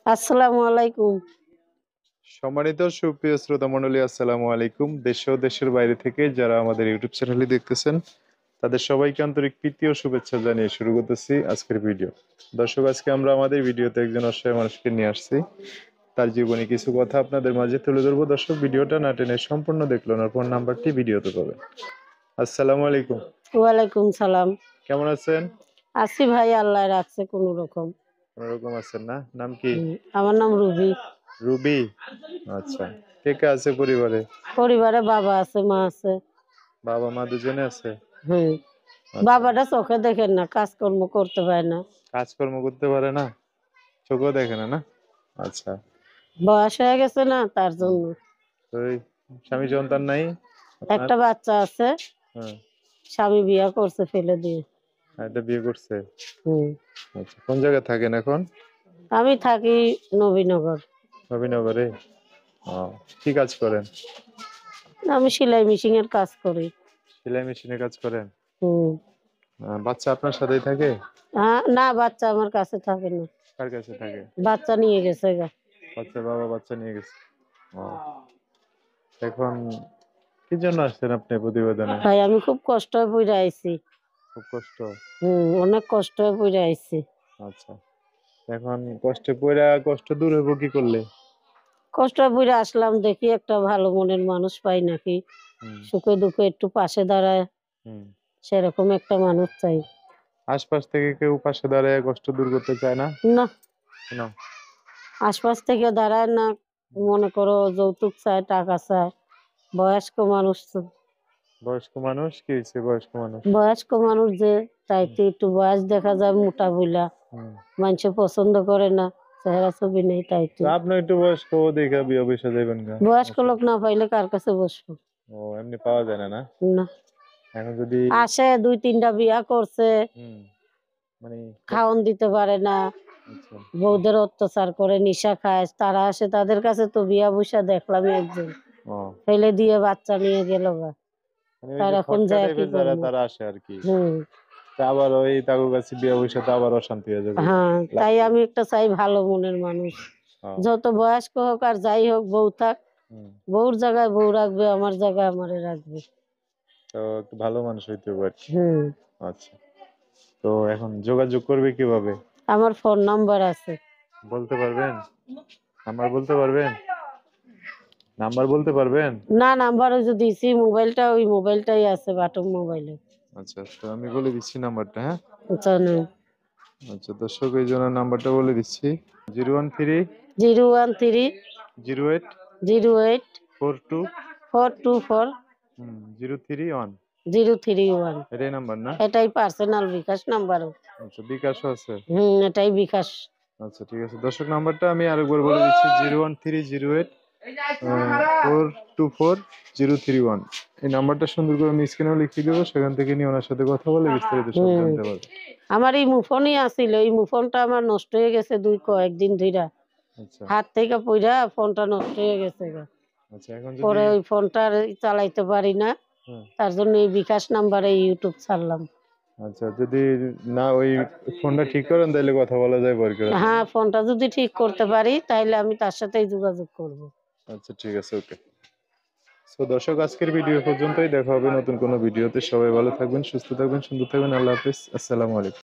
আসসালামু আলাইকুম। সম্মানিত সুপ্রিয় শ্রোতা মণ্ডলী, আসসালামু আলাইকুম। দেশ ও দেশের বাইরে থেকে যারা আমাদের ইউটিউব চ্যানেলে দেখতেছেন, তাদের সবাইকে আন্তরিক প্রীতি ও শুভেচ্ছা জানিয়ে শুরু করতেছি আজকের ভিডিও। দর্শক, আজকে আমরা আমাদের ভিডিওতে একজন অসহায় মানুষকে নিয়ে আসছি। তার জীবনে কিছু কথা আপনাদের মাঝে তুলে ধরবো। দর্শক, ভিডিওটা না টেনে সম্পূর্ণ দেখলেন, আর ফোন নাম্বারটি ভিডিওতে পাবেন। আসসালামু আলাইকুম। ওয়ালাইকুম সালাম। কেমন আছেন? আছি ভাই, আল্লাহ রাখছে কোন রকম। কোনোরকম আছেন না? নাম কি? আমার নাম রুবি। রুবি। আচ্ছা। কে কে আছে পরিবারে? পরিবারে বাবা আছে, মা আছে। বাবা মা দুজনে আছে? হুম। আচ্ছা। বাবাটা চোখে দেখেন না, কাজকর্ম করতে পারে না। কাজকর্ম করতে পারে না? চোখও দেখে না, না? আচ্ছা। বয়স হয়ে গেছে না, তার হুম। জন্য। তো এই স্বামী সন্তান নাই আপনার? একটা বাচ্চা আছে, হ্যাঁ। স্বামী বিয়ে করছে ফেলে দিয়ে। এটা বিয়ে করছে? হুম। আচ্ছা, কোন জায়গায় থাকেন এখন? আমি থাকি নবীনগর। নবীনগরে। ও, কি কাজ করেন? আমি সেলাই মেশিন এর কাজ করি। সেলাই মেশিনে কাজ করেন? হুম। বাচ্চা আপনার সাথেই থাকে? না, বাচ্চা আমার কাছে থাকে না। কার কাছে থাকে? বাচ্চা নিয়ে গেছে গা। বাচ্চা বাবা বাচ্চা নিয়ে গেছে। ও, এখন কি জন্য আসছেন আপনি প্রতিবেদনে? ভাই আমি খুব কষ্ট পইড়া আইছি। খুব কষ্ট? অনেক কষ্ট পইড়া আইছি। আচ্ছা। এখন কষ্টে পড়া, কষ্ট দূর হইব কি করলে? কষ্ট পইড়া আসলাম, দেখি একটা ভালো মনের মানুষ পাই নাকি, হুম। সুখে দুঃখে একটু পাশে দাঁড়ায়, হুম। সেরকম একটা মানুষ চাই। আশপাশ থেকে কেউ পাশে দাঁড়ায় কষ্ট দূর করতে চায় না? না, না। আশপাশ থেকে দাঁড়ায় না। মনে করো যৌতুক চায়, টাকা চায়। বয়স্ক মানুষ তো। বয়স্ক মানুষ? কি হয়েছে বয়স্ক মানুষ? বয়স্ক মানুষ যে, তাইতে একটু বয়স দেখা যায় মোটা বইলা, হুম। মানুষে পছন্দ করে না, চেহারা ছবি নেই তাইতে। তো আপনি একটু বয়স্ক দেখে বিয়ে বসে যাবেন গা। বয়স্ক লোক না পাইলে কার কাছে বসবো? ও, এমনি পাওয়া যায় না, না? না। এখন যদি আসে, 2-3টা বিয়া করছে, হুম, মানে খাওন দিতে পারে না, আচ্ছা। বউদের অত্যাচার করে, নিশা খায়, তারা আসে, তাদের কাছে তো বিয়া বসা দেখলাম একজন ও, ফেলে দিয়ে বাচ্চা নিয়ে গেল গা। মানে ওই তার যে এখন ফটকা যায় কি টাইপের যারা করবো? তারা আসে আর কি। হুম। তা আবার ওই তাগো কাছে বিয়ে বসে তো আবার অশান্তি হয়ে যাবে। হ্যাঁ, লাভ তাই কি? আমি একটা চাই ভালো মনের মানুষ। ও, যত বয়স্ক হোক আর যাই হোক, বউ থাক। হুম। বউর জায়গায় বউ রাখবে, আমার জায়গায় আমারে রাখবে। তো একটু ভালো মানুষ হইতে পারে। হুম। আচ্ছা। তো এখন যোগাযোগ করবে কিভাবে? আমার ফোন নাম্বার আছে। বলতে পারবেন? নাম্বার বলতে পারবেন? নাম্বার বলতে পারবেন? না, নাম্বার ওই যে দিছি, মোবাইলটা ওই মোবাইলটাই আছে, বাটন মোবাইলে। আচ্ছা, তো আমি বলে দিচ্ছি নাম্বারটা, হ্যাঁ? জানেন। আচ্ছা দর্শক, এই জন্য নাম্বারটা বলে দিচ্ছি: 013 013 08 08 42 424 031। 031। এটাই নাম্বার না? এটাই পার্সোনাল বিকাশ নাম্বারও। আচ্ছা, বিকাশও আছে? এটাই বিকাশ। আচ্ছা, ঠিক আছে দর্শক, নাম্বারটা আমি আরেকবার বলে দিচ্ছি: 013 08 424 031। এই নাম্বারটা সুন্দর করে আমি স্ক্রিনেও লিখে দেবো, সেখান থেকে নিয়ে ওনার সাথে কথা বলে বিস্তারিত সব হুম। জানতে পারবে। আমার এই মুফোনই আছিল, এই মুফোনটা আমার নষ্ট হয়ে গেছে কয়েকদিন ধইরা। আচ্ছা। হাত থেকে পইড়া ফোনটা নষ্ট হয়ে গেছে গা। আচ্ছা, এখন যদি পরে ওই ফোনটা আর চালাইতে পারি না, হ্যাঁ, তার জন্য এই বিকাশ নাম্বারে ইউটিউব ছাড়লাম। আচ্ছা, যদি না ওই ফোনটা ঠিক করেন তাহলে কথা বলা যায় বরকর। হ্যাঁ, ফোনটা যদি ঠিক করতে পারি তাহলে আমি তার সাথেই যোগাযোগ করব। আচ্ছা, ঠিক আছে, ওকে। সো দর্শক, আজকের ভিডিও পর্যন্তই। দেখা হবে নতুন কোনো ভিডিওতে। সবাই ভালো থাকবেন, সুস্থ থাকবেন, সুন্দর থাকবেন। আল্লাহ হাফেজ। আসসালামু আলাইকুম।